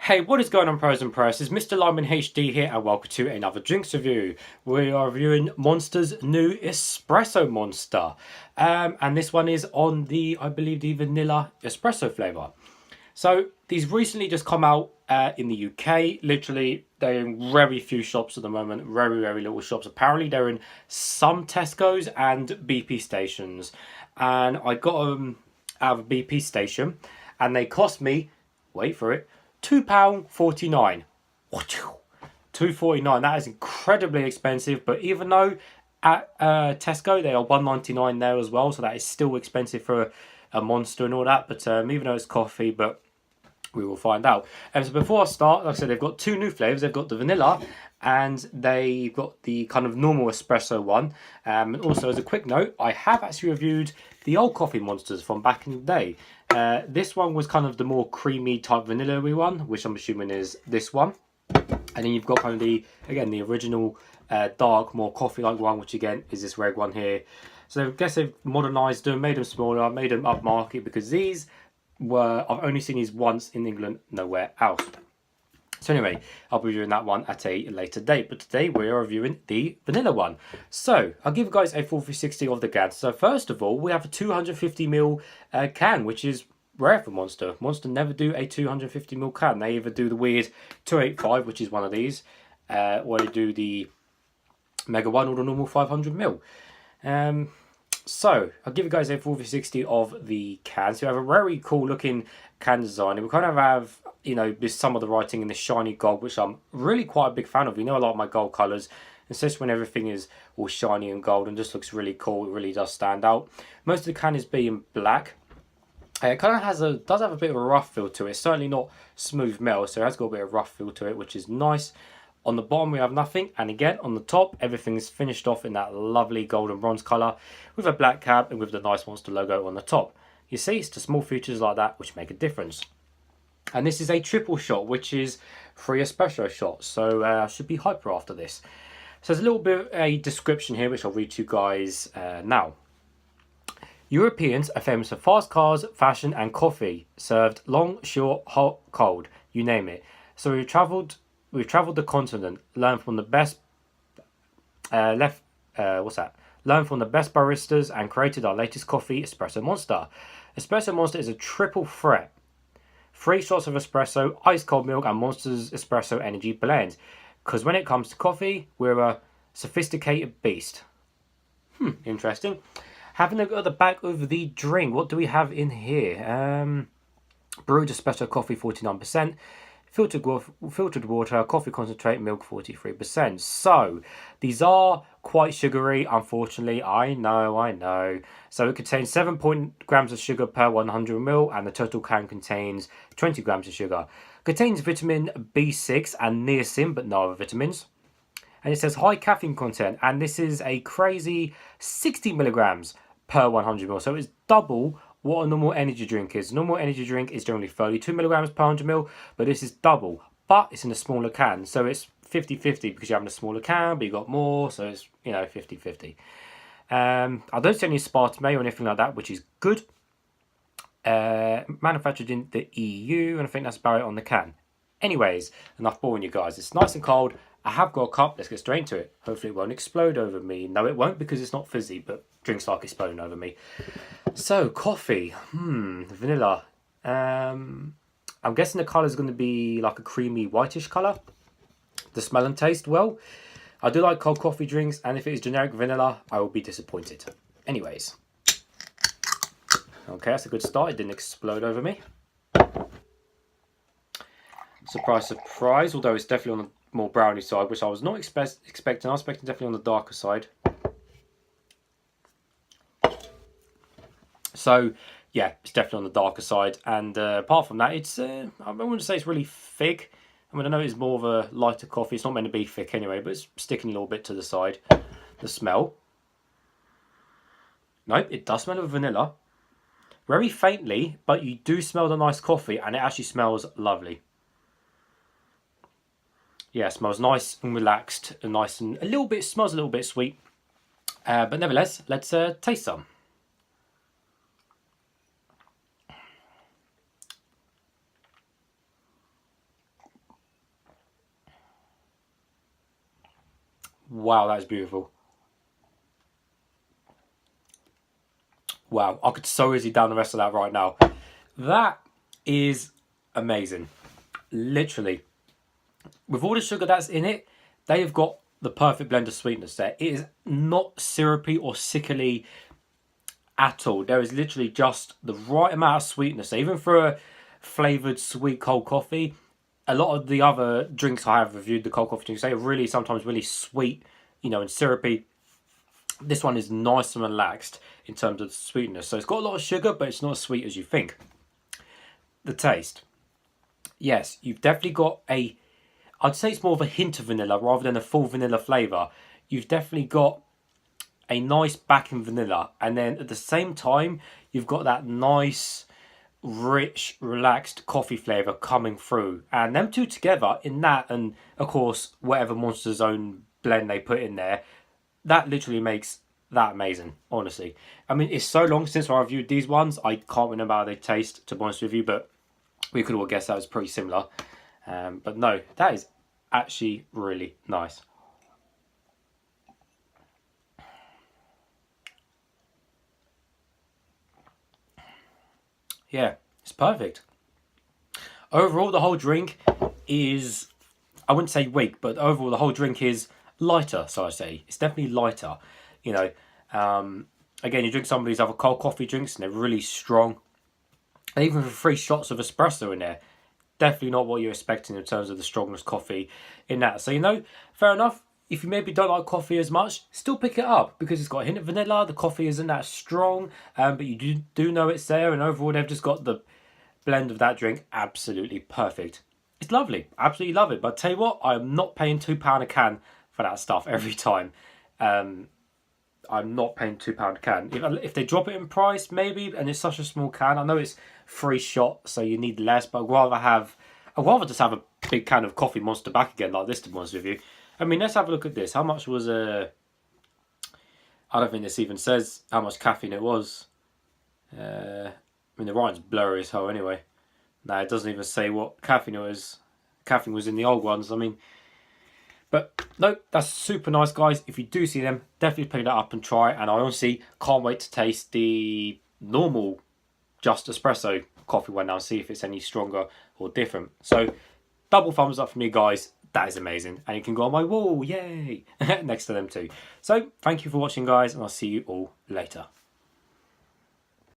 Hey, what is going on, pros and pros? It's Mr. Lyman HD here, and welcome to another drinks review. We are reviewing Monster's new Espresso Monster, and this one is on the, I believe, the vanilla espresso flavor. So these recently just come out in the UK. Literally, they're in very few shops at the moment. Very little shops. Apparently, they're in some Tesco's and BP stations, and I got them out of a BP station, and they cost me, wait for it, £2.49. £2.49. That is incredibly expensive. But even though at Tesco they are £1.99 there as well, so that is still expensive for a Monster and all that. But even though it's coffee, but we will find out. So before I start, like I said, they've got two new flavours. They've got the vanilla and they've got the kind of normal espresso one. And also, as a quick note, I have actually reviewed the old coffee monsters from back in the day. This one was kind of the more creamy type vanilla-y one, which I'm assuming is this one. And then you've got kind of the original dark, more coffee-like one, which again is this red one here. So I guess they've modernised them, made them smaller, made them upmarket, because these I've only seen these once in England, nowhere else. So anyway, I'll be reviewing that one at a later date. But today we are reviewing the vanilla one. So I'll give you guys a full 360 of the can. So first of all, we have a 250ml can, which is rare for Monster. Monster never do a 250ml can. They either do the weird 285, which is one of these, or they do the Mega One or the normal 500ml. So, I'll give you guys a full 360 of the can. So, you have a very cool looking can design. And we kind of have, this some of the writing in the shiny gold, which I'm really quite a big fan of. You know, a lot of my gold colours, especially when everything is all shiny and gold and just looks really cool. It really does stand out. Most of the can is being black. It kind of does have a bit of a rough feel to it. It's certainly not smooth metal, so it has got a bit of rough feel to it, which is nice. On the bottom we have nothing, and again on the top everything is finished off in that lovely golden bronze colour with a black cap and with the nice Monster logo on the top. You see, it's the small features like that which make a difference. And this is a triple shot, which is 3 espresso shots, so I should be hyper after this. So there's a little bit of a description here which I'll read to you guys now. Europeans are famous for fast cars, fashion and coffee, served long, short, hot, cold, you name it. So we've travelled the continent, learned from the best Learn from the best baristas and created our latest coffee, Espresso Monster. Espresso Monster is a triple threat. 3 shots of espresso, ice cold milk, and Monster's espresso energy blend. Because when it comes to coffee, we're a sophisticated beast. Interesting. Having a look at the back of the drink, what do we have in here? Brewed espresso coffee 49%. Filtered water, coffee concentrate, milk 43%. So, these are quite sugary, unfortunately. I know. So, it contains 7 grams of sugar per 100ml, and the total can contains 20 grams of sugar. Contains vitamin B6 and niacin, but no other vitamins. And it says high caffeine content, and this is a crazy 60 milligrams per 100ml. So, it's double what a normal energy drink is. Normal energy drink is generally 32 milligrams per 100ml, but this is double. But it's in a smaller can, so it's 50-50 because you're having a smaller can, but you got more, so it's 50-50. I don't see any aspartame or anything like that, which is good. Manufactured in the EU, and I think that's about it on the can. Anyways, enough boring you guys. It's nice and cold. I have got a cup. Let's get straight into it. Hopefully it won't explode over me. No, it won't because it's not fizzy, but drinks like exploding over me. So, coffee. Vanilla. I'm guessing the colour is going to be like a creamy whitish colour. The smell and taste, well, I do like cold coffee drinks, and if it is generic vanilla, I will be disappointed. Anyways. Okay, that's a good start. It didn't explode over me. Surprise, surprise. Although it's definitely on the more brownie side, which I was not expecting. I was expecting definitely on the darker side. So, yeah, it's definitely on the darker side. And apart from that, it's, I wouldn't say it's really thick. I mean, I know it's more of a lighter coffee. It's not meant to be thick anyway, but it's sticking a little bit to the side. The smell. Nope, it does smell of vanilla. Very faintly, but you do smell the nice coffee, and it actually smells lovely. Yeah, it smells nice and relaxed and nice and smells a little bit sweet. But nevertheless, let's taste some. Wow, that is beautiful. Wow, I could so easily down the rest of that right now. That is amazing. Literally. With all the sugar that's in it, they have got the perfect blend of sweetness there. It is not syrupy or sickly at all. There is literally just the right amount of sweetness. Even for a flavoured sweet cold coffee, a lot of the other drinks I have reviewed, the cold coffee drinks, they are really sometimes really sweet, and syrupy. This one is nice and relaxed in terms of the sweetness. So it's got a lot of sugar, but it's not as sweet as you think. The taste. Yes, you've definitely got I'd say it's more of a hint of vanilla rather than a full vanilla flavour. You've definitely got a nice backing vanilla, and then at the same time you've got that nice rich relaxed coffee flavour coming through, and them two together in that, and of course whatever Monster's own blend they put in there, that literally makes that amazing. Honestly, I mean, it's so long since I reviewed these ones, I can't remember how they taste, to be honest with you, but we could all guess that was pretty similar. But no, that is actually really nice. Yeah, it's perfect. Overall, the whole drink is, I wouldn't say weak, but overall the whole drink is lighter, so I say. It's definitely lighter. You know, again, you drink some of these other cold coffee drinks and they're really strong. And even for 3 shots of espresso in there, definitely not what you're expecting in terms of the strongest coffee in that. So, fair enough. If you maybe don't like coffee as much, still pick it up because it's got a hint of vanilla. The coffee isn't that strong, but you do know it's there. And overall, they've just got the blend of that drink absolutely perfect. It's lovely. Absolutely love it. But tell you what, I'm not paying £2 a can for that stuff every time. I'm not paying £2 a can. If they drop it in price, maybe, and it's such a small can. I know it's 3 shots, so you need less, but I'd rather just have a big can of coffee Monster back again like this, to be honest with you. I mean, let's have a look at this. How much was I don't think this even says how much caffeine it was. I mean, the writing's blurry as hell anyway. No, it doesn't even say what caffeine it was. Caffeine was in the old ones. I mean, but no, that's super nice, guys. If you do see them, definitely pick that up and try. And I honestly can't wait to taste the normal just espresso coffee one now and see if it's any stronger or different. So, double thumbs up for me, guys. That is amazing. And you can go on my wall, yay, next to them too. So, thank you for watching, guys, and I'll see you all later.